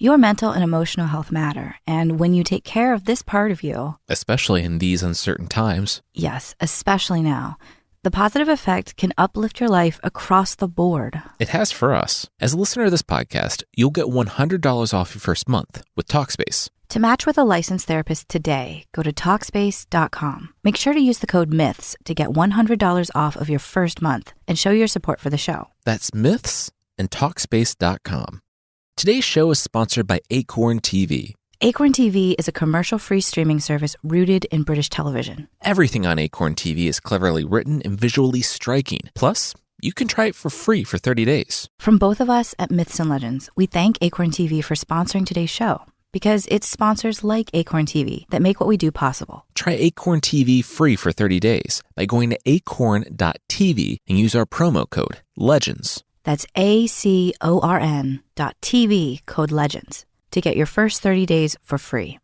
Your mental and emotional health matter, and when you take care of this part of you, especially in these uncertain times, yes, especially now, the positive effect can uplift your life across the board. It has for us. As a listener of this podcast, you'll get $100 off your first month with Talkspace. To match with a licensed therapist today, go to Talkspace.com. Make sure to use the code MYTHS to get $100 off of your first month and show your support for the show. That's Myths and Talkspace.com. Today's show is sponsored by Acorn TV. Acorn TV is a commercial-free streaming service rooted in British television. Everything on Acorn TV is cleverly written and visually striking. Plus, you can try it for free for 30 days. From both of us at Myths and Legends, we thank Acorn TV for sponsoring today's show, because it's sponsors like Acorn TV that make what we do possible. Try Acorn TV free for 30 days by going to acorn.tv and use our promo code LEGENDS. That's ACORN.TV, code LEGENDS, to get your first 30 days for free.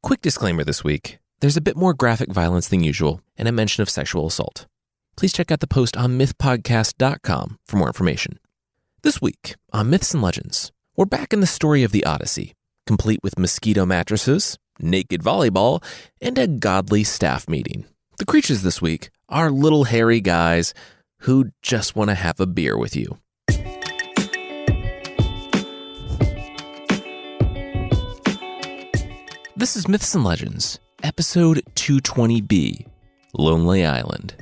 Quick disclaimer this week. There's a bit more graphic violence than usual and a mention of sexual assault. Please check out the post on mythpodcast.com for more information. This week on Myths and Legends, we're back in the story of the Odyssey, complete with mosquito mattresses, naked volleyball, and a godly staff meeting. The creatures this week are little hairy guys who just want to have a beer with you. This is Myths and Legends, episode 220B, Lonely Island.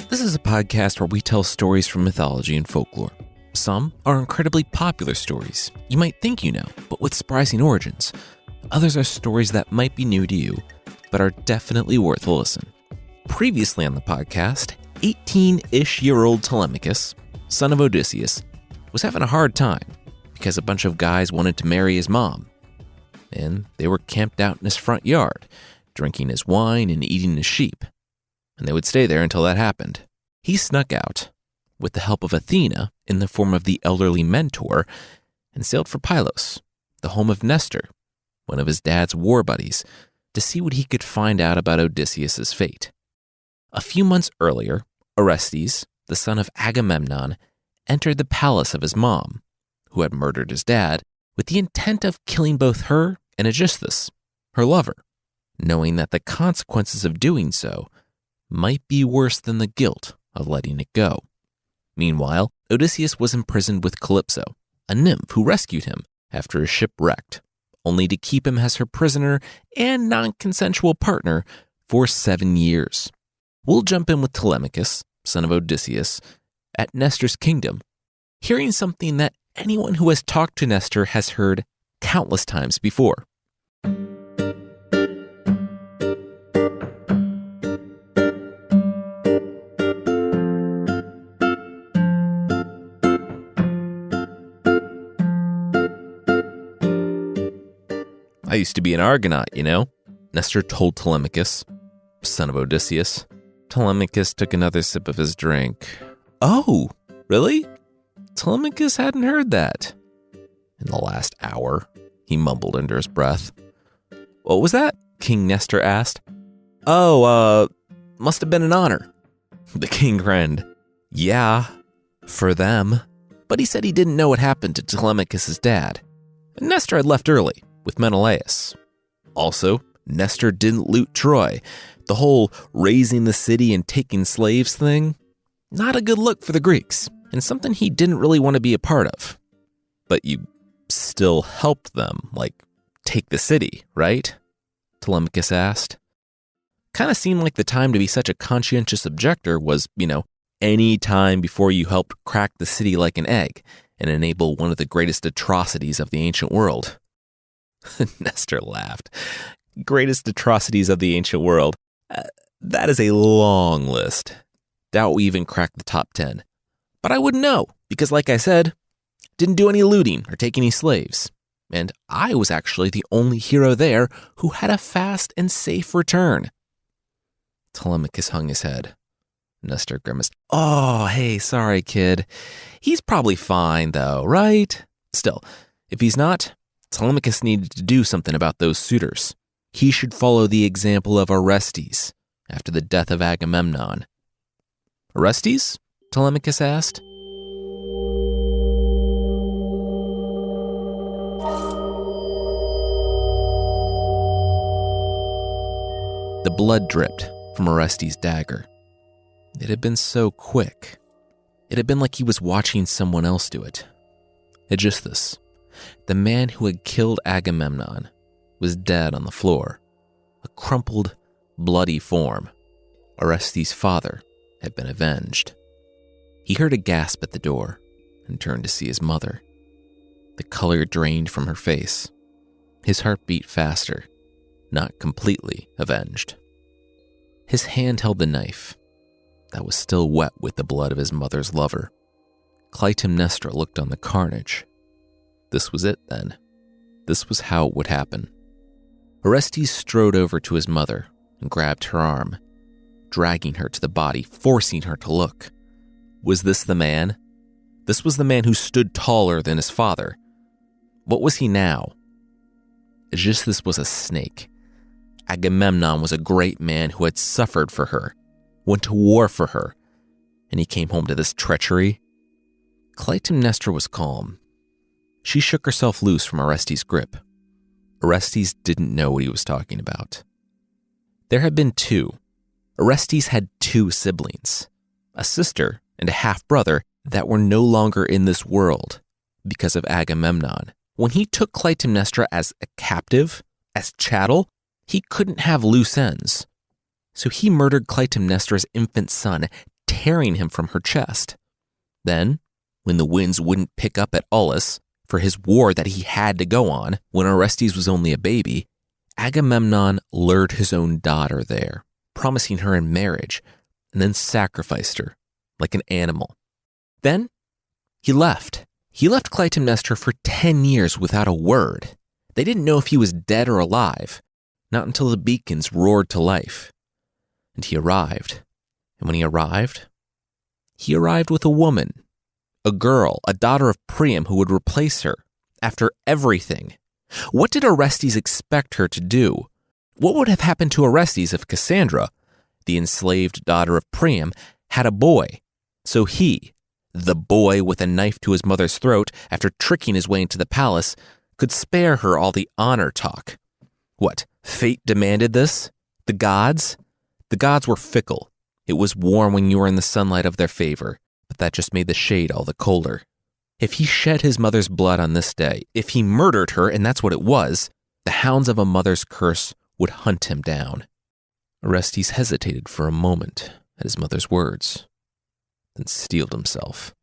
This is a podcast where we tell stories from mythology and folklore. Some are incredibly popular stories you might think you know, but with surprising origins. Others are stories that might be new to you, but are definitely worth a listen. Previously on the podcast, 18-ish-year-old Telemachus, son of Odysseus, was having a hard time because a bunch of guys wanted to marry his mom. And they were camped out in his front yard, drinking his wine and eating his sheep. And they would stay there until that happened. He snuck out, with the help of Athena in the form of the elderly mentor, and sailed for Pylos, the home of Nestor, one of his dad's war buddies, to see what he could find out about Odysseus' fate. A few months earlier, Orestes, the son of Agamemnon, entered the palace of his mom, who had murdered his dad, with the intent of killing both her and Aegisthus, her lover, knowing that the consequences of doing so might be worse than the guilt of letting it go. Meanwhile, Odysseus was imprisoned with Calypso, a nymph who rescued him after his ship wrecked, only to keep him as her prisoner and non-consensual partner for 7 years. We'll jump in with Telemachus, son of Odysseus, at Nestor's kingdom, hearing something that anyone who has talked to Nestor has heard countless times before. I used to be an Argonaut, you know, Nestor told Telemachus, son of Odysseus. Telemachus took another sip of his drink. Oh, really? Telemachus hadn't heard that. In the last hour, he mumbled under his breath. What was that? King Nestor asked. Must have been an honor. The king grinned. Yeah, for them. But he said he didn't know what happened to Telemachus' dad. And Nestor had left early with Menelaus. Also, Nestor didn't loot Troy. The whole raising the city and taking slaves thing, not a good look for the Greeks, and something he didn't really want to be a part of. But you still helped them, like, take the city, right? Telemachus asked. Kind of seemed like the time to be such a conscientious objector was, any time before you helped crack the city like an egg and enable one of the greatest atrocities of the ancient world. Nestor laughed. Greatest atrocities of the ancient world. That is a long list. Doubt we even cracked the top 10. But I wouldn't know, because like I said, didn't do any looting or take any slaves. And I was actually the only hero there who had a fast and safe return. Telemachus hung his head. Nestor grimaced. Oh, hey, sorry, kid. He's probably fine, though, right? Still, if he's not, Telemachus needed to do something about those suitors. He should follow the example of Orestes after the death of Agamemnon. Orestes? Telemachus asked. The blood dripped from Orestes' dagger. It had been so quick. It had been like he was watching someone else do it. Aegisthus, the man who had killed Agamemnon, was dead on the floor, a crumpled, bloody form. Orestes' father had been avenged. He heard a gasp at the door and turned to see his mother. The color drained from her face. His heart beat faster, not completely avenged. His hand held the knife that was still wet with the blood of his mother's lover. Clytemnestra looked on the carnage. This was it then. This was how it would happen. Orestes strode over to his mother and grabbed her arm, dragging her to the body, forcing her to look. Was this the man? This was the man who stood taller than his father. What was he now? Aegisthus was a snake. Agamemnon was a great man who had suffered for her, went to war for her, and he came home to this treachery. Clytemnestra was calm. She shook herself loose from Orestes' grip. Orestes didn't know what he was talking about. There had been two. Orestes had two siblings, a sister and a half-brother that were no longer in this world because of Agamemnon. When he took Clytemnestra as a captive, as chattel, he couldn't have loose ends. So he murdered Clytemnestra's infant son, tearing him from her chest. Then, when the winds wouldn't pick up at Aulis for his war that he had to go on when Orestes was only a baby, Agamemnon lured his own daughter there, promising her in marriage, and then sacrificed her like an animal. Then he left. He left Clytemnestra for 10 years without a word. They didn't know if he was dead or alive, not until the beacons roared to life. And he arrived. And when he arrived with a woman, a girl, a daughter of Priam who would replace her after everything. What did Orestes expect her to do? What would have happened to Orestes if Cassandra, the enslaved daughter of Priam, had a boy? So he, the boy with a knife to his mother's throat after tricking his way into the palace, could spare her all the honor talk. What, fate demanded this? The gods? The gods were fickle. It was warm when you were in the sunlight of their favor, but that just made the shade all the colder. If he shed his mother's blood on this day, if he murdered her, and that's what it was, the hounds of a mother's curse would hunt him down. Orestes hesitated for a moment at his mother's words, then steeled himself.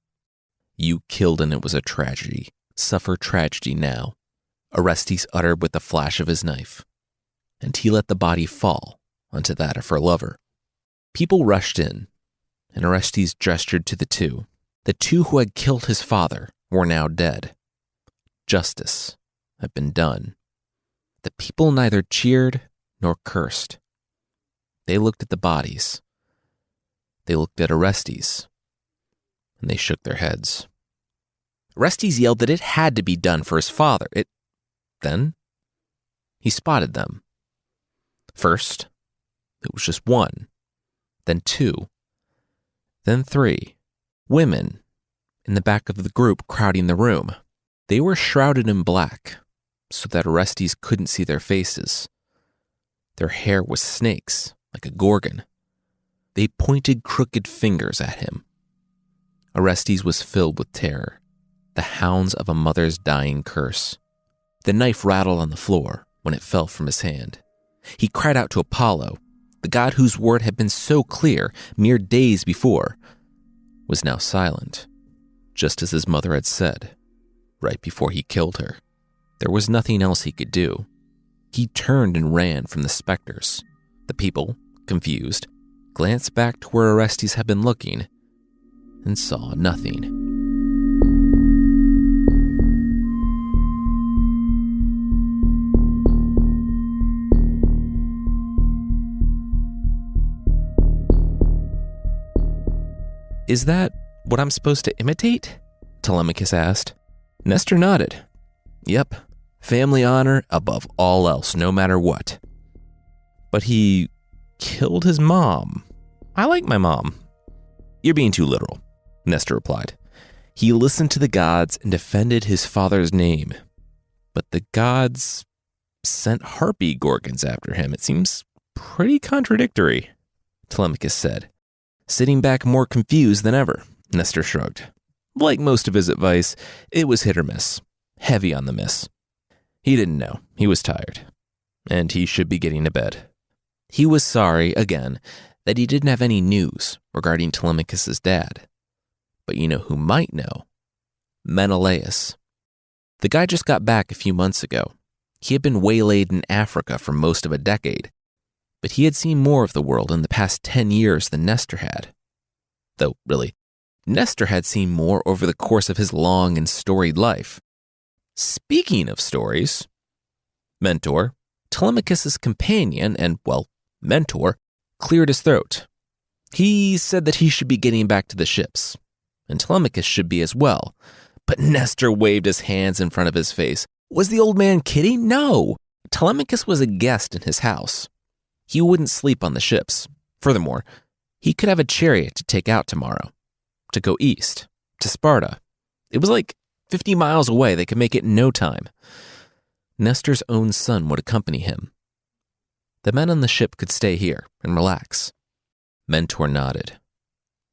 You killed and it was a tragedy. Suffer tragedy now, Orestes uttered with the flash of his knife, and he let the body fall onto that of her lover. People rushed in, and Orestes gestured to the two. The two who had killed his father were now dead. Justice had been done. The people neither cheered nor cursed. They looked at the bodies. They looked at Orestes, and they shook their heads. Orestes yelled that it had to be done for his father. Then he spotted them. First, it was just one, then two, then three. Women in the back of the group crowding the room. They were shrouded in black so that Orestes couldn't see their faces. Their hair was snakes, like a gorgon. They pointed crooked fingers at him. Orestes was filled with terror, the hounds of a mother's dying curse. The knife rattled on the floor when it fell from his hand. He cried out to Apollo, the god whose word had been so clear mere days before, was now silent, just as his mother had said, right before he killed her. There was nothing else he could do. He turned and ran from the specters. The people, confused, glanced back to where Orestes had been looking and saw nothing. Is that what I'm supposed to imitate? Telemachus asked. Nestor nodded. Yep, family honor above all else, no matter what. But he killed his mom. I like my mom. You're being too literal. Nestor replied. He listened to the gods and defended his father's name. But the gods sent harpy gorgons after him. It seems pretty contradictory, Telemachus said. Sitting back more confused than ever, Nestor shrugged. Like most of his advice, it was hit or miss. Heavy on the miss. He didn't know. He was tired. And he should be getting to bed. He was sorry, again, that he didn't have any news regarding Telemachus' dad. But you know who might know? Menelaus. The guy just got back a few months ago. He had been waylaid in Africa for most of a decade, but he had seen more of the world in the past 10 years than Nestor had. Though, really, Nestor had seen more over the course of his long and storied life. Speaking of stories, Mentor, Telemachus' companion and, well, mentor, cleared his throat. He said that he should be getting back to the ships, and Telemachus should be as well. But Nestor waved his hands in front of his face. Was the old man kidding? No. Telemachus was a guest in his house. He wouldn't sleep on the ships. Furthermore, he could have a chariot to take out tomorrow, to go east, to Sparta. It was like 50 miles away. They could make it in no time. Nestor's own son would accompany him. The men on the ship could stay here and relax. Mentor nodded.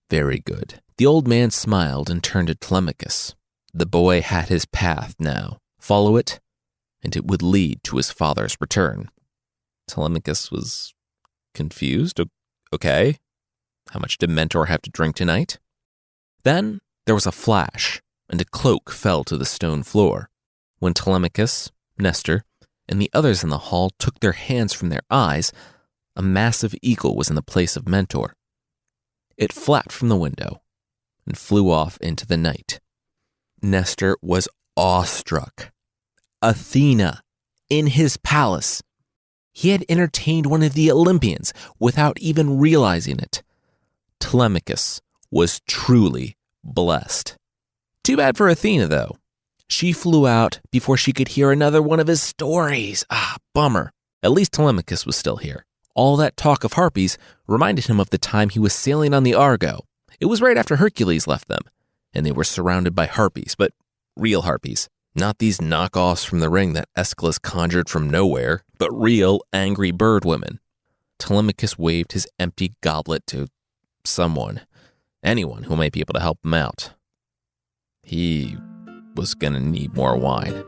Very good. The old man smiled and turned to Telemachus. The boy had his path now. Follow it, and it would lead to his father's return. Telemachus was confused. Okay. How much did Mentor have to drink tonight? Then there was a flash, and a cloak fell to the stone floor. When Telemachus, Nestor, and the others in the hall took their hands from their eyes, a massive eagle was in the place of Mentor. It flapped from the window and flew off into the night. Nestor was awestruck. Athena, in his palace. He had entertained one of the Olympians without even realizing it. Telemachus was truly blessed. Too bad for Athena, though. She flew out before she could hear another one of his stories. Bummer. At least Telemachus was still here. All that talk of harpies reminded him of the time he was sailing on the Argo. It was right after Hercules left them, and they were surrounded by harpies, but real harpies. Not these knockoffs from the ring that Aeschylus conjured from nowhere, but real angry bird women. Telemachus waved his empty goblet to someone, anyone who might be able to help him out. He was gonna need more wine.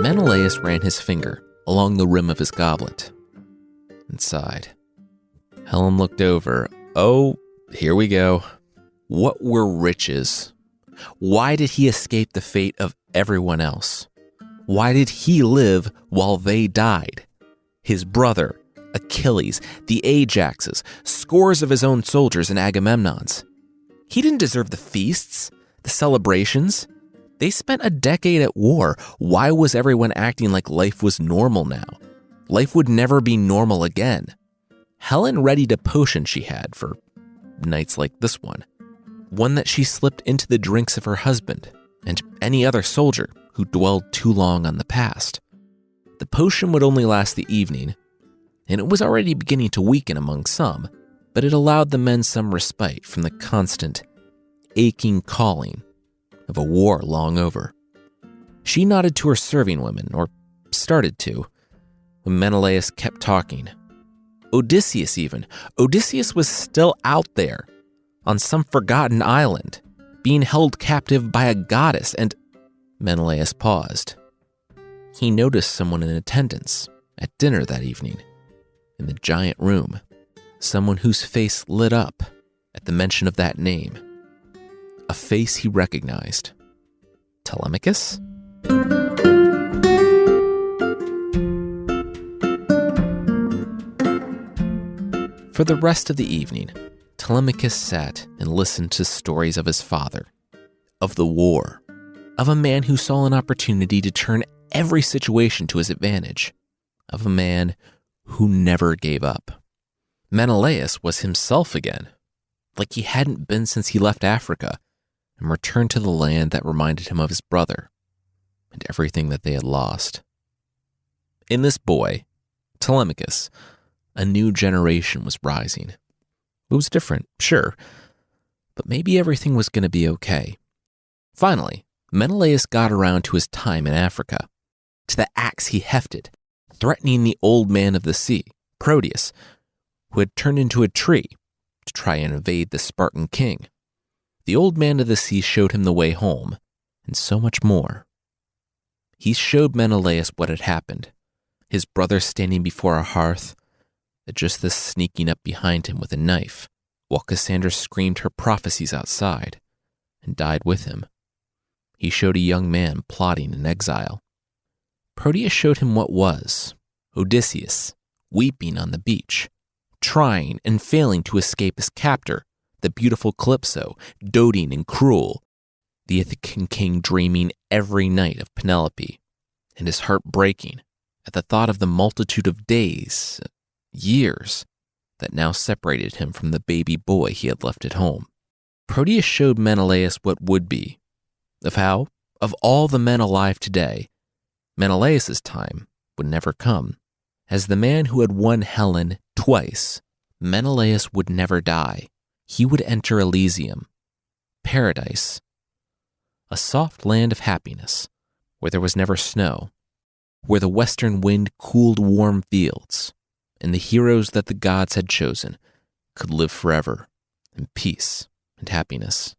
Menelaus ran his finger along the rim of his goblet and sighed. Helen looked over. Oh, here we go. What were riches? Why did he escape the fate of everyone else? Why did he live while they died? His brother, Achilles, the Ajaxes, scores of his own soldiers and Agamemnon's. He didn't deserve the feasts, the celebrations. They spent a decade at war. Why was everyone acting like life was normal now? Life would never be normal again. Helen readied a potion she had for nights like this one that she slipped into the drinks of her husband and any other soldier who dwelled too long on the past. The potion would only last the evening, and it was already beginning to weaken among some, but it allowed the men some respite from the constant, aching calling of a war long over. She nodded to her serving women, or started to, when Menelaus kept talking. Odysseus even. Odysseus was still out there, on some forgotten island, being held captive by a goddess, and Menelaus paused. He noticed someone in attendance at dinner that evening, in the giant room, someone whose face lit up at the mention of that name. A face he recognized. Telemachus? For the rest of the evening, Telemachus sat and listened to stories of his father, of the war, of a man who saw an opportunity to turn every situation to his advantage, of a man who never gave up. Menelaus was himself again, like he hadn't been since he left Africa and returned to the land that reminded him of his brother. and everything that they had lost. In this boy, Telemachus, a new generation was rising. It was different, sure, but maybe everything was going to be okay. Finally, Menelaus got around to his time in Africa, to the axe he hefted, threatening the old man of the sea, Proteus, who had turned into a tree to try and invade the Spartan king. The old man of the sea showed him the way home, and so much more. He showed Menelaus what had happened, his brother standing before a hearth, Aegisthus sneaking up behind him with a knife, while Cassandra screamed her prophecies outside, and died with him. He showed a young man plotting in exile. Proteus showed him what was Odysseus, weeping on the beach, trying and failing to escape his captor, the beautiful Calypso, doting and cruel, the Ithacan king dreaming every night of Penelope, and his heart breaking at the thought of the multitude of days, years, that now separated him from the baby boy he had left at home. Proteus showed Menelaus what would be, of how, of all the men alive today, Menelaus' time would never come. As the man who had won Helen twice, Menelaus would never die. He would enter Elysium, paradise, a soft land of happiness, where there was never snow, where the western wind cooled warm fields, and the heroes that the gods had chosen could live forever in peace and happiness.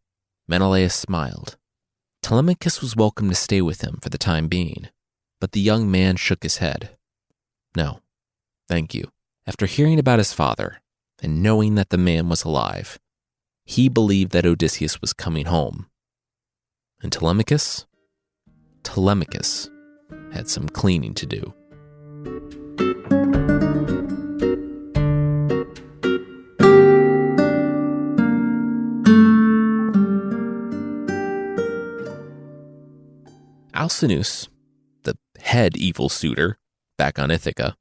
Menelaus smiled. Telemachus was welcome to stay with him for the time being, but the young man shook his head. No, thank you. After hearing about his father and knowing that the man was alive, he believed that Odysseus was coming home. And Telemachus had some cleaning to do. Alcinous, the head evil suitor, back on Ithaca,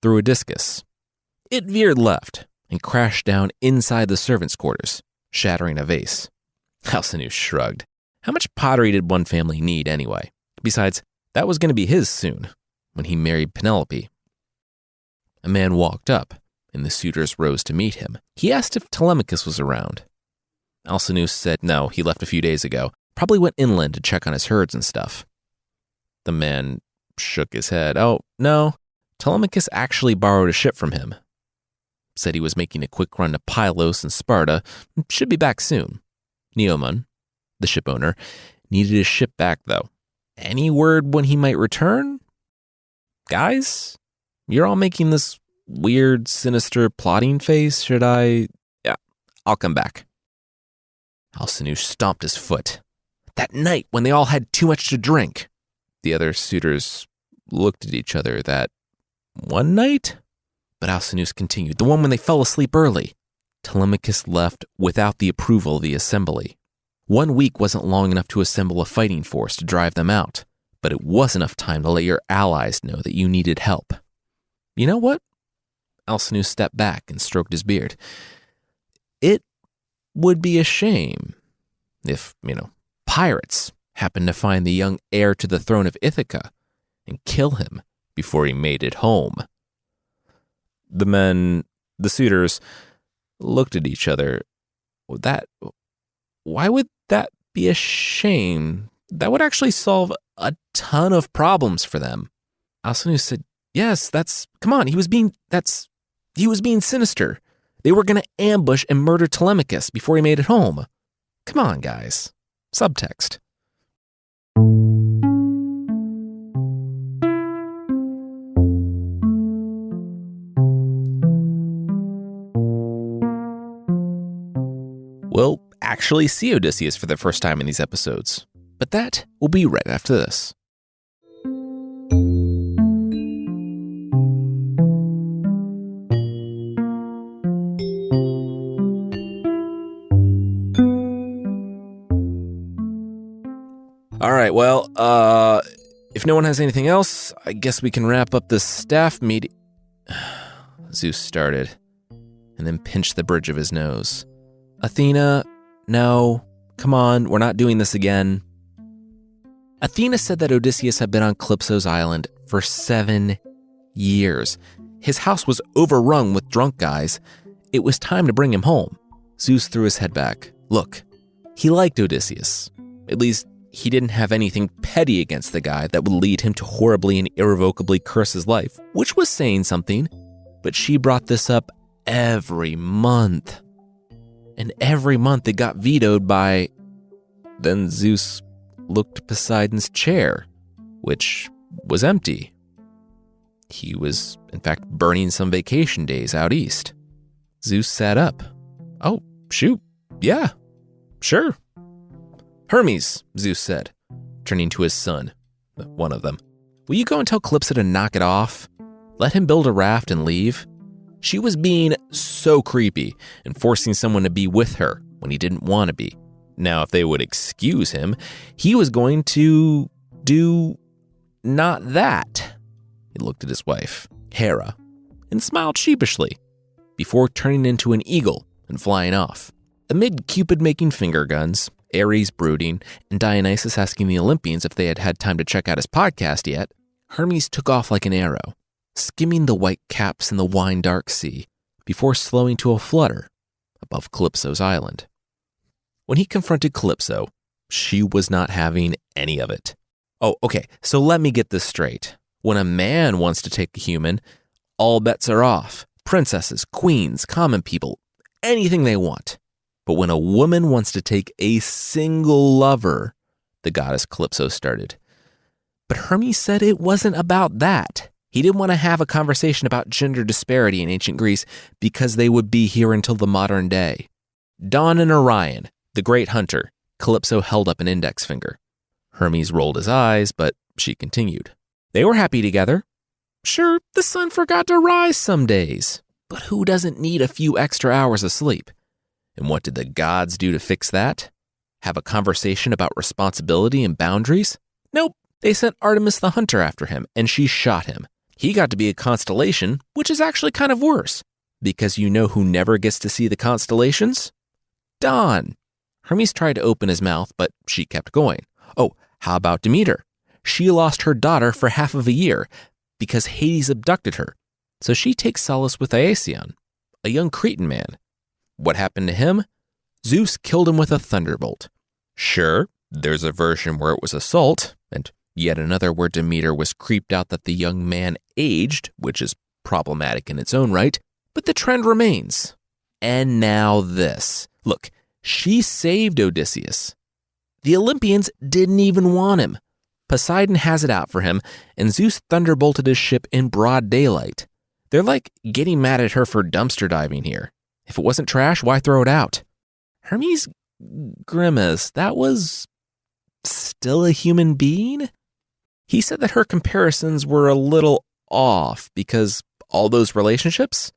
threw a discus. It veered left and crashed down inside the servants' quarters, shattering a vase. Alcinous shrugged. How much pottery did one family need anyway? Besides, that was going to be his soon, when he married Penelope. A man walked up, and the suitors rose to meet him. He asked if Telemachus was around. Alcinous said no, he left a few days ago. Probably went inland to check on his herds and stuff. The man shook his head. Oh, no, Telemachus actually borrowed a ship from him. Said he was making a quick run to Pylos and Sparta, and should be back soon. Neomon, the ship owner, needed his ship back, though. Any word when he might return? Guys, you're all making this weird, sinister plotting face. Should I? Yeah, I'll come back. Alcinous stomped his foot. That night when they all had too much to drink. The other suitors looked at each other. That one night? But Alcinous continued. The one when they fell asleep early. Telemachus left without the approval of the assembly. 1 week wasn't long enough to assemble a fighting force to drive them out, but it was enough time to let your allies know that you needed help. You know what? Alcinous stepped back and stroked his beard. It would be a shame if, pirates happened to find the young heir to the throne of Ithaca and kill him before he made it home. The suitors, looked at each other. Why would that be a shame? That would actually solve a ton of problems for them. Alcinous said, yes, come on, he was being sinister. They were going to ambush and murder Telemachus before he made it home. Come on, guys. Subtext. We'll actually see Odysseus for the first time in these episodes, but that will be right after this. All right, well, if no one has anything else, I guess we can wrap up this staff meeting. Zeus started, and then pinched the bridge of his nose. Athena, no, come on, we're not doing this again. Athena said that Odysseus had been on Calypso's island for 7 years. His house was overrun with drunk guys. It was time to bring him home. Zeus threw his head back. Look, he liked Odysseus. At least, he didn't have anything petty against the guy that would lead him to horribly and irrevocably curse his life, which was saying something. But she brought this up every month. And every month it got vetoed by... Then Zeus looked to Poseidon's chair, which was empty. He was, in fact, burning some vacation days out east. Zeus sat up. Oh, shoot. Yeah, sure. Hermes, Zeus said, turning to his son, one of them. Will you go and tell Calypso to knock it off? Let him build a raft and leave? She was being so creepy and forcing someone to be with her when he didn't want to be. Now, if they would excuse him, he was going to do not that. He looked at his wife, Hera, and smiled sheepishly before turning into an eagle and flying off. Amid Cupid making finger guns, Ares brooding, and Dionysus asking the Olympians if they had had time to check out his podcast yet, Hermes took off like an arrow, skimming the white caps in the wine-dark sea before slowing to a flutter above Calypso's island. When he confronted Calypso, she was not having any of it. Oh, okay, so let me get this straight. When a man wants to take a human, all bets are off. Princesses, queens, common people, anything they want. But when a woman wants to take a single lover, the goddess Calypso started. But Hermes said it wasn't about that. He didn't want to have a conversation about gender disparity in ancient Greece because they would be here until the modern day. Dawn and Orion, the great hunter, Calypso held up an index finger. Hermes rolled his eyes, but she continued. They were happy together. Sure, the sun forgot to rise some days, but who doesn't need a few extra hours of sleep? And what did the gods do to fix that? Have a conversation about responsibility and boundaries? Nope, they sent Artemis the hunter after him, and she shot him. He got to be a constellation, which is actually kind of worse, because you know who never gets to see the constellations? Dawn. Hermes tried to open his mouth, but she kept going. Oh, how about Demeter? She lost her daughter for half of a year because Hades abducted her, so she takes solace with Iasion, a young Cretan man. What happened to him? Zeus killed him with a thunderbolt. Sure, there's a version where it was assault, and yet another where Demeter was creeped out that the young man aged, which is problematic in its own right, but the trend remains. And now this. Look, she saved Odysseus. The Olympians didn't even want him. Poseidon has it out for him, and Zeus thunderbolted his ship in broad daylight. They're like getting mad at her for dumpster diving here. If it wasn't trash, why throw it out? Hermes grimaced. That was still a human being? He said that her comparisons were a little off because all those relationships,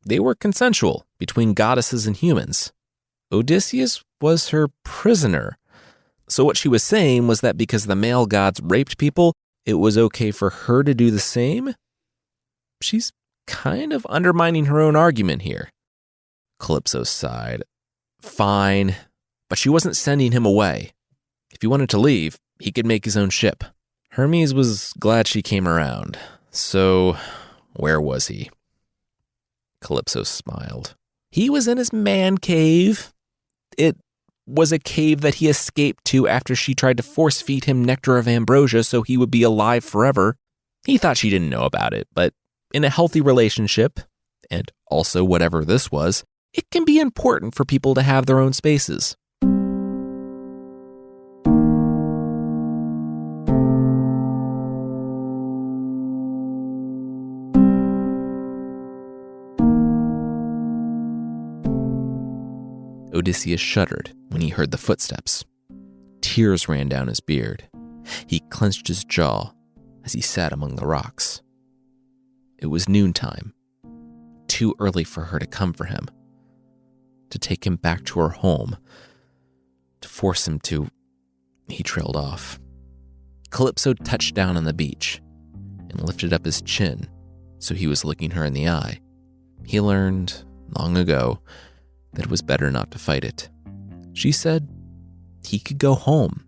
they were consensual between goddesses and humans. Odysseus was her prisoner. So what she was saying was that because the male gods raped people, it was okay for her to do the same? She's kind of undermining her own argument here. Calypso sighed. Fine, but she wasn't sending him away. If he wanted to leave, he could make his own ship. Hermes was glad she came around. So, where was he? Calypso smiled. He was in his man cave. It was a cave that he escaped to after she tried to force feed him nectar of ambrosia so he would be alive forever. He thought she didn't know about it, but in a healthy relationship, and also whatever this was, it can be important for people to have their own spaces. Odysseus shuddered when he heard the footsteps. Tears ran down his beard. He clenched his jaw as he sat among the rocks. It was noontime, too early for her to come for him, to take him back to her home, to force him to... He trailed off. Calypso touched down on the beach and lifted up his chin so he was looking her in the eye. He learned, long ago, that it was better not to fight it. She said he could go home.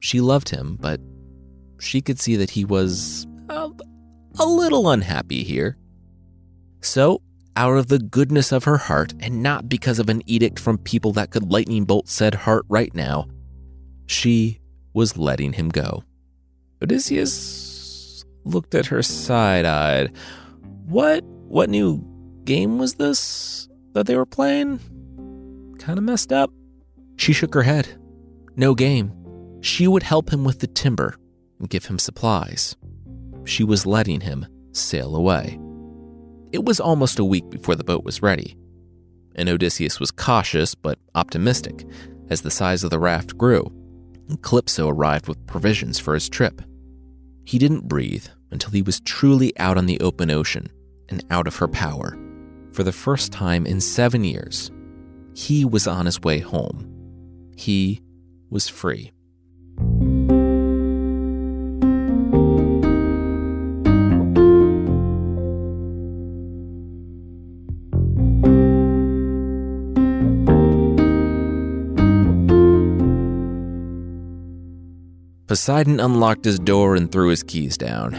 She loved him, but she could see that he was a little unhappy here. So, out of the goodness of her heart, and not because of an edict from people that could lightning bolt said heart right now, she was letting him go. Odysseus looked at her side-eyed. What new game was this that they were playing? Kind of messed up. She shook her head. No game. She would help him with the timber and give him supplies. She was letting him sail away. It was almost a week before the boat was ready, and Odysseus was cautious but optimistic as the size of the raft grew, and Calypso arrived with provisions for his trip. He didn't breathe until he was truly out on the open ocean and out of her power. For the first time in 7 years, he was on his way home. He was free. Poseidon unlocked his door and threw his keys down.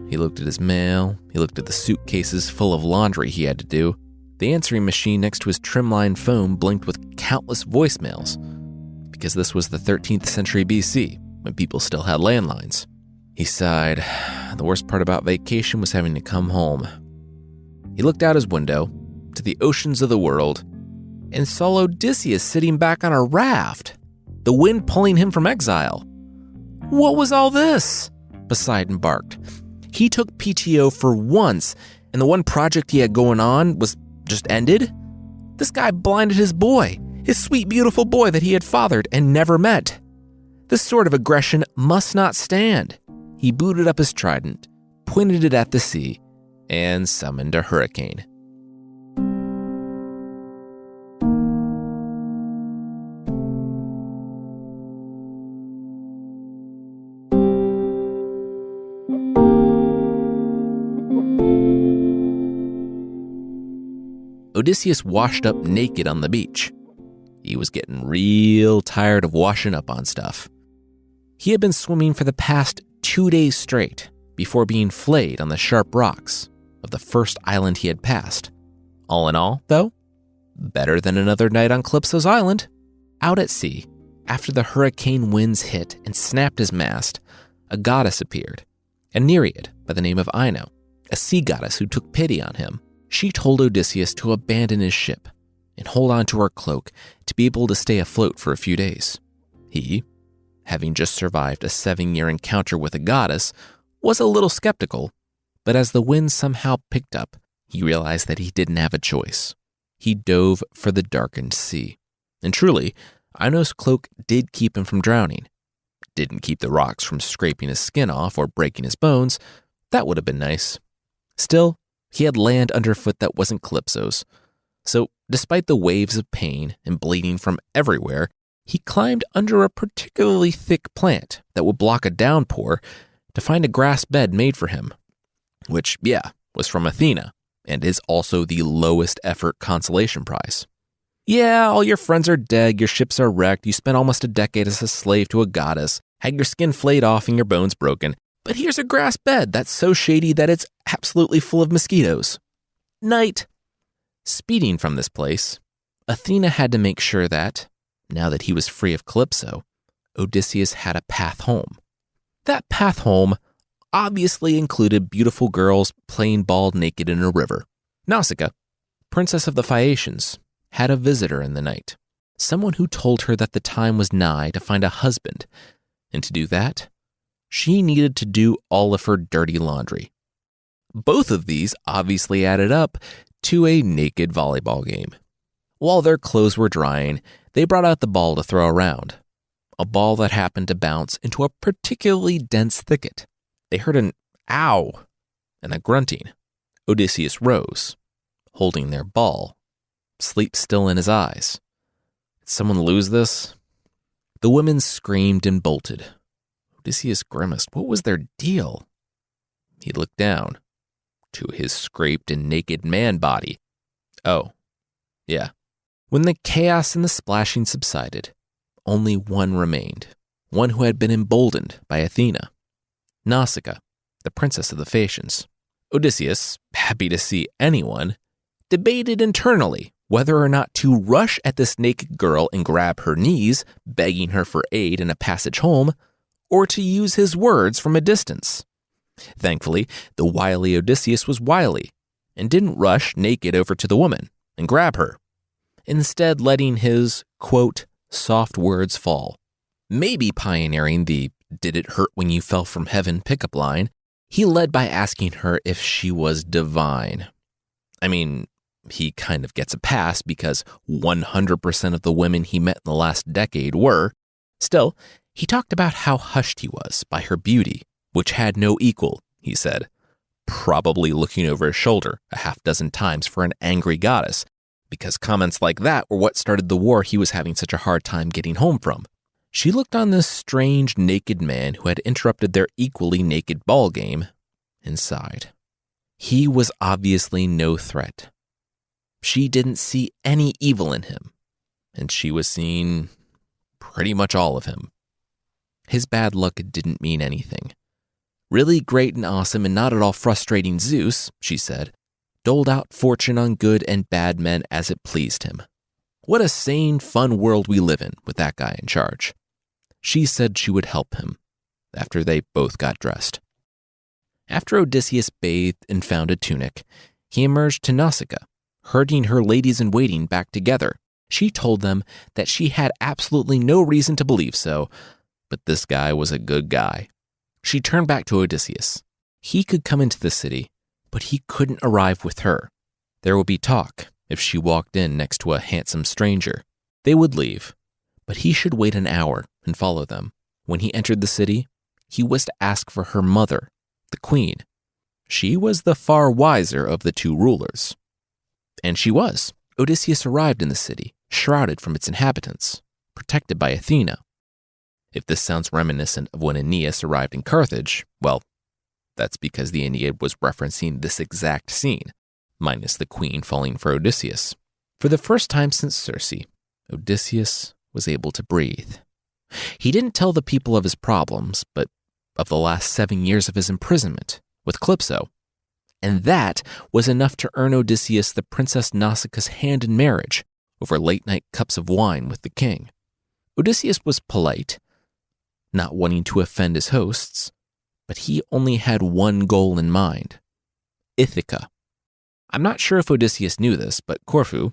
He looked at his mail. He looked at the suitcases full of laundry he had to do. The answering machine next to his trimline phone blinked with countless voicemails, because this was the 13th century BC, when people still had landlines. He sighed. The worst part about vacation was having to come home. He looked out his window to the oceans of the world and saw Odysseus sitting back on a raft, the wind pulling him from exile. What was all this? Poseidon barked. He took PTO for once, and the one project he had going on was just ended? This guy blinded his boy, his sweet, beautiful boy that he had fathered and never met. This sort of aggression must not stand. He booted up his trident, pointed it at the sea, and summoned a hurricane. Odysseus washed up naked on the beach. He was getting real tired of washing up on stuff. He had been swimming for the past 2 days straight before being flayed on the sharp rocks of the first island he had passed. All in all, though, better than another night on Calypso's island. Out at sea, after the hurricane winds hit and snapped his mast, a goddess appeared, a Nereid by the name of Ino, a sea goddess who took pity on him. She told Odysseus to abandon his ship and hold on to her cloak to be able to stay afloat for a few days. He, having just survived a 7-year encounter with a goddess, was a little skeptical, but as the wind somehow picked up, he realized that he didn't have a choice. He dove for the darkened sea. And truly, Ino's cloak did keep him from drowning. Didn't keep the rocks from scraping his skin off or breaking his bones. That would have been nice. Still, he had land underfoot that wasn't Calypso's. So, despite the waves of pain and bleeding from everywhere, he climbed under a particularly thick plant that would block a downpour to find a grass bed made for him, which, was from Athena, and is also the lowest effort consolation prize. All your friends are dead, your ships are wrecked, you spent almost a decade as a slave to a goddess, had your skin flayed off and your bones broken, but here's a grass bed that's so shady that it's absolutely full of mosquitoes. Night. Speeding from this place, Athena had to make sure that, now that he was free of Calypso, Odysseus had a path home. That path home obviously included beautiful girls playing ball naked in a river. Nausicaa, princess of the Phaeacians, had a visitor in the night, someone who told her that the time was nigh to find a husband, and to do that, she needed to do all of her dirty laundry. Both of these obviously added up to a naked volleyball game. While their clothes were drying, they brought out the ball to throw around, a ball that happened to bounce into a particularly dense thicket. They heard an ow and a grunting. Odysseus rose, holding their ball, sleep still in his eyes. Did someone lose this? The women screamed and bolted. Odysseus grimaced. What was their deal? He looked down to his scraped and naked man body. Oh, yeah. When the chaos and the splashing subsided, only one remained, one who had been emboldened by Athena. Nausicaa, the princess of the Phaeacians. Odysseus, happy to see anyone, debated internally whether or not to rush at this naked girl and grab her knees, begging her for aid in a passage home, or to use his words from a distance. Thankfully, the wily Odysseus was wily and didn't rush naked over to the woman and grab her, instead letting his, quote, soft words fall. Maybe pioneering the "did it hurt when you fell from heaven" pickup line, he led by asking her if she was divine. I mean, he kind of gets a pass because 100% of the women he met in the last decade were. Still, he talked about how hushed he was by her beauty, which had no equal, he said, probably looking over his shoulder a half dozen times for an angry goddess, because comments like that were what started the war he was having such a hard time getting home from. She looked on this strange naked man who had interrupted their equally naked ball game and sighed. He was obviously no threat. She didn't see any evil in him, and she was seeing pretty much all of him. His bad luck didn't mean anything. Really great and awesome and not at all frustrating Zeus, she said, doled out fortune on good and bad men as it pleased him. What a sane, fun world we live in with that guy in charge. She said she would help him after they both got dressed. After Odysseus bathed and found a tunic, he emerged to Nausicaa, herding her ladies-in-waiting back together. She told them that she had absolutely no reason to believe so, but this guy was a good guy. She turned back to Odysseus. He could come into the city, but he couldn't arrive with her. There would be talk if she walked in next to a handsome stranger. They would leave, but he should wait an hour and follow them. When he entered the city, he was to ask for her mother, the queen. She was the far wiser of the two rulers. And she was. Odysseus arrived in the city, shrouded from its inhabitants, protected by Athena. If this sounds reminiscent of when Aeneas arrived in Carthage, well, that's because the Aeneid was referencing this exact scene, minus the queen falling for Odysseus. For the first time since Circe, Odysseus was able to breathe. He didn't tell the people of his problems, but of the last 7 years of his imprisonment with Calypso. And that was enough to earn Odysseus the Princess Nausicaa's hand in marriage over late-night cups of wine with the king. Odysseus was polite, not wanting to offend his hosts, but he only had one goal in mind: Ithaca. I'm not sure if Odysseus knew this, but Corfu,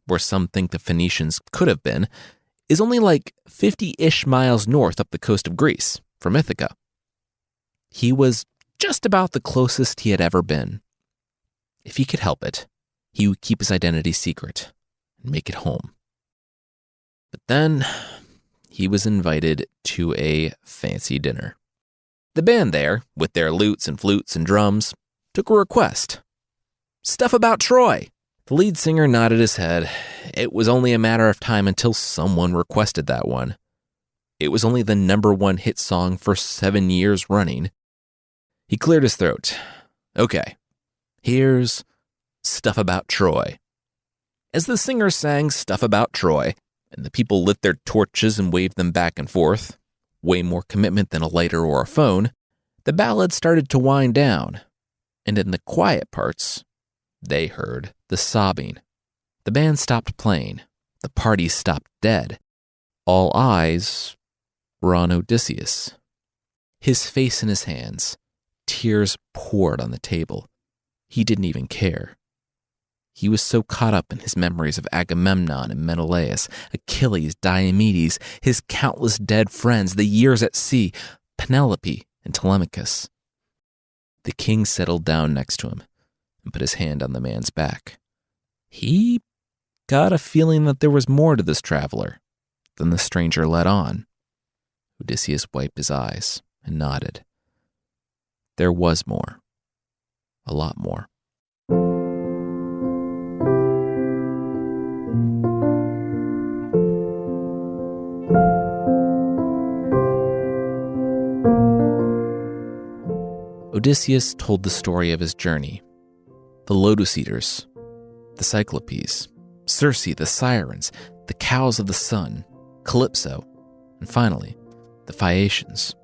where some think the Phoenicians could have been, is only like 50-ish miles north up the coast of Greece from Ithaca. He was just about the closest he had ever been. If he could help it, he would keep his identity secret and make it home. But then he was invited to a fancy dinner. The band there, with their lutes and flutes and drums, took a request. Stuff about Troy. The lead singer nodded his head. It was only a matter of time until someone requested that one. It was only the #1 hit song for 7 years running. He cleared his throat. Okay, here's Stuff About Troy. As the singer sang Stuff About Troy, and the people lit their torches and waved them back and forth, way more commitment than a lighter or a phone, the ballad started to wind down, and in the quiet parts, they heard the sobbing. The band stopped playing. The party stopped dead. All eyes were on Odysseus. His face in his hands, tears poured on the table. He didn't even care. He was so caught up in his memories of Agamemnon and Menelaus, Achilles, Diomedes, his countless dead friends, the years at sea, Penelope and Telemachus. The king settled down next to him and put his hand on the man's back. He got a feeling that there was more to this traveler than the stranger let on. Odysseus wiped his eyes and nodded. There was more. A lot more. Odysseus told the story of his journey. The Lotus Eaters, the Cyclopes, Circe, the Sirens, the Cows of the Sun, Calypso, and finally, the Phaeacians.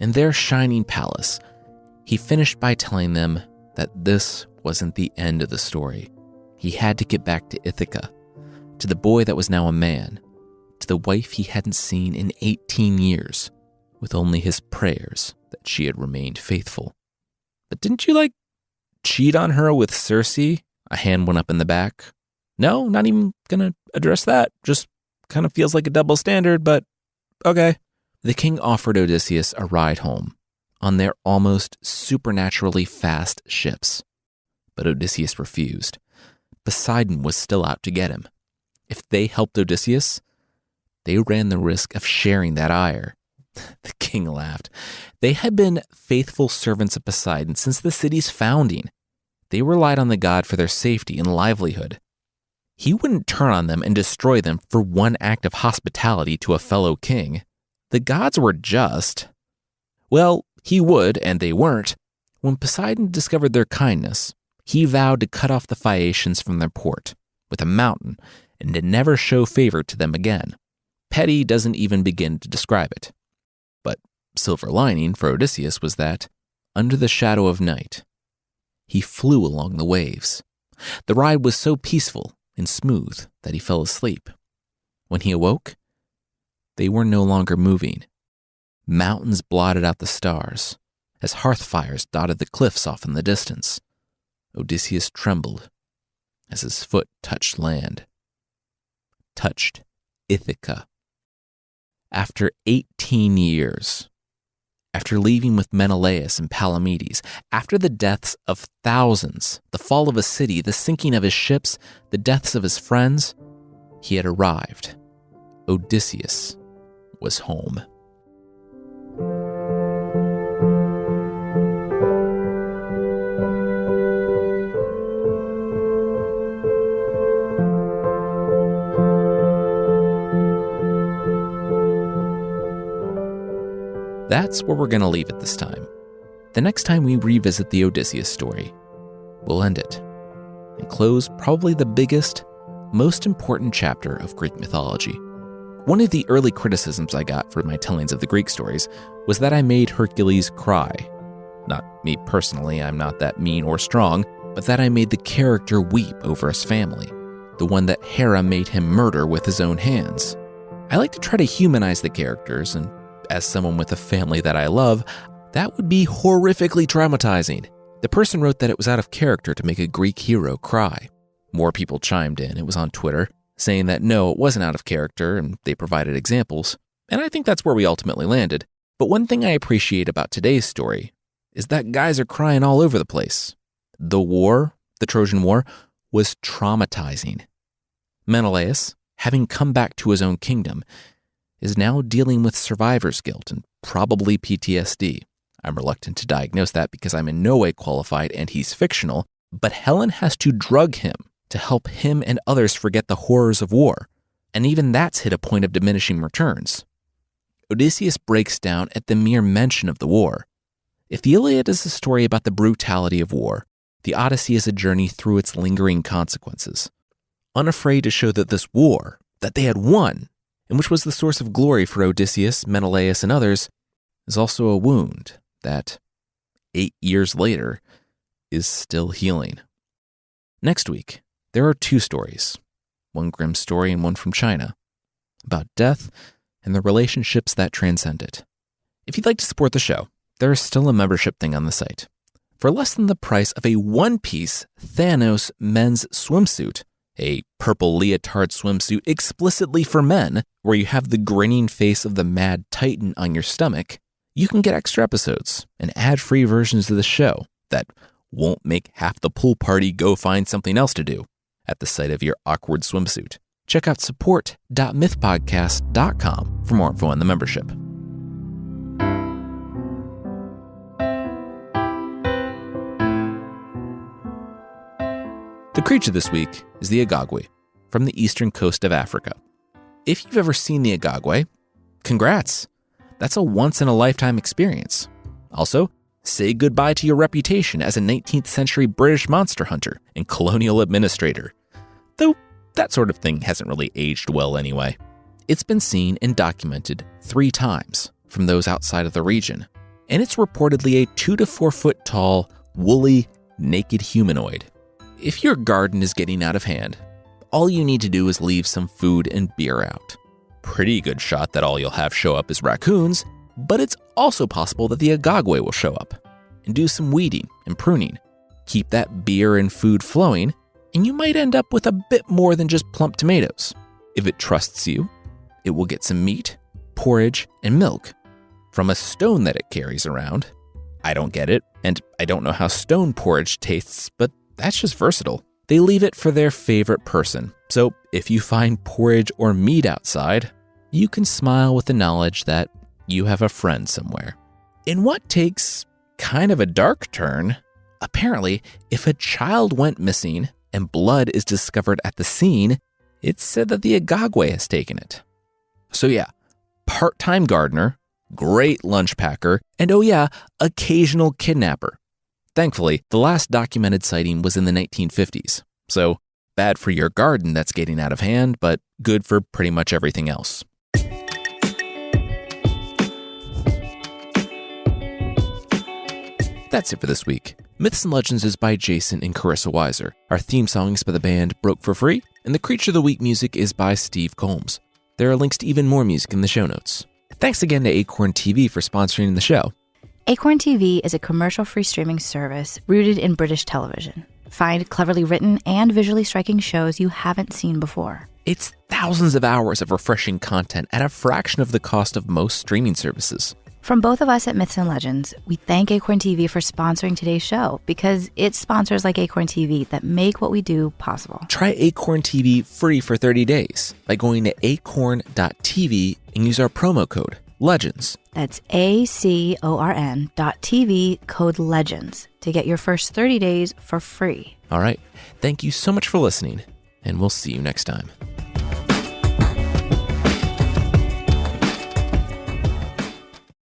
In their shining palace, he finished by telling them that this wasn't the end of the story. He had to get back to Ithaca, to the boy that was now a man, to the wife he hadn't seen in 18 years, with only his prayers that she had remained faithful. But didn't you, cheat on her with Circe? A hand went up in the back. No, not even gonna address that. Just kind of feels like a double standard, but okay. The king offered Odysseus a ride home on their almost supernaturally fast ships. But Odysseus refused. Poseidon was still out to get him. If they helped Odysseus, they ran the risk of sharing that ire. The king laughed. They had been faithful servants of Poseidon since the city's founding. They relied on the god for their safety and livelihood. He wouldn't turn on them and destroy them for one act of hospitality to a fellow king. The gods were just. Well, he would, and they weren't. When Poseidon discovered their kindness, he vowed to cut off the Phaeacians from their port with a mountain and to never show favor to them again. Petty doesn't even begin to describe it. But silver lining for Odysseus was that, under the shadow of night, he flew along the waves. The ride was so peaceful and smooth that he fell asleep. When he awoke, they were no longer moving. Mountains blotted out the stars as hearth fires dotted the cliffs off in the distance. Odysseus trembled as his foot touched land. Touched Ithaca. After 18 years, after leaving with Menelaus and Palamedes, after the deaths of thousands, the fall of a city, the sinking of his ships, the deaths of his friends, he had arrived. Odysseus was home. That's where we're going to leave it this time. The next time we revisit the Odysseus story, we'll end it and close probably the biggest, most important chapter of Greek mythology. One of the early criticisms I got for my tellings of the Greek stories was that I made Hercules cry. Not me personally, I'm not that mean or strong, but that I made the character weep over his family, the one that Hera made him murder with his own hands. I like to try to humanize the characters, and as someone with a family that I love, that would be horrifically traumatizing. The person wrote that it was out of character to make a Greek hero cry. More people chimed in, it was on Twitter, saying that no, it wasn't out of character, and they provided examples. And I think that's where we ultimately landed. But one thing I appreciate about today's story is that guys are crying all over the place. The war, the Trojan War, was traumatizing. Menelaus, having come back to his own kingdom, is now dealing with survivor's guilt and probably PTSD. I'm reluctant to diagnose that because I'm in no way qualified and he's fictional, but Helen has to drug him to help him and others forget the horrors of war, and even that's hit a point of diminishing returns. Odysseus breaks down at the mere mention of the war. If the Iliad is a story about the brutality of war, the Odyssey is a journey through its lingering consequences. Unafraid to show that this war, that they had won, and which was the source of glory for Odysseus, Menelaus, and others, is also a wound that, 8 years later, is still healing. Next week, there are 2 stories, one grim story and one from China, about death and the relationships that transcend it. If you'd like to support the show, there is still a membership thing on the site. For less than the price of a one-piece Thanos men's swimsuit, a purple leotard swimsuit explicitly for men, where you have the grinning face of the Mad Titan on your stomach, you can get extra episodes and ad-free versions of the show that won't make half the pool party go find something else to do at the sight of your awkward swimsuit. Check out support.mythpodcast.com for more info on the membership. The creature this week is the Agogwe from the eastern coast of Africa. If you've ever seen the Agogwe, congrats. That's a once-in-a-lifetime experience. Also, say goodbye to your reputation as a 19th century British monster hunter and colonial administrator. Though that sort of thing hasn't really aged well anyway. It's been seen and documented 3 times, from those outside of the region, and it's reportedly a 2 to 4 foot tall, woolly, naked humanoid. If your garden is getting out of hand, all you need to do is leave some food and beer out. Pretty good shot that all you'll have show up is raccoons, but it's also possible that the Agogwe will show up and do some weeding and pruning. Keep that beer and food flowing, and you might end up with a bit more than just plump tomatoes. If it trusts you, it will get some meat, porridge, and milk from a stone that it carries around. I don't get it, and I don't know how stone porridge tastes, but that's just versatile. They leave it for their favorite person, so if you find porridge or meat outside, you can smile with the knowledge that you have a friend somewhere. In what takes kind of a dark turn, apparently, if a child went missing and blood is discovered at the scene, it's said that the Agogwe has taken it. So yeah, part-time gardener, great lunch packer, and oh yeah, occasional kidnapper. Thankfully, the last documented sighting was in the 1950s, so bad for your garden that's getting out of hand, but good for pretty much everything else. That's it for this week. Myths and Legends is by Jason and Carissa Weiser. Our theme song is by the band Broke for Free, and the Creature of the Week music is by Steve Combs. There are links to even more music in the show notes. Thanks again to Acorn TV for sponsoring the show. Acorn TV is a commercial-free streaming service rooted in British television. Find cleverly written and visually striking shows you haven't seen before. It's thousands of hours of refreshing content at a fraction of the cost of most streaming services. From both of us at Myths and Legends, we thank Acorn TV for sponsoring today's show because it's sponsors like Acorn TV that make what we do possible. Try Acorn TV free for 30 days by going to acorn.tv and use our promo code LEGENDS. That's ACORN.TV, code LEGENDS, to get your first 30 days for free. All right. Thank you so much for listening, and we'll see you next time.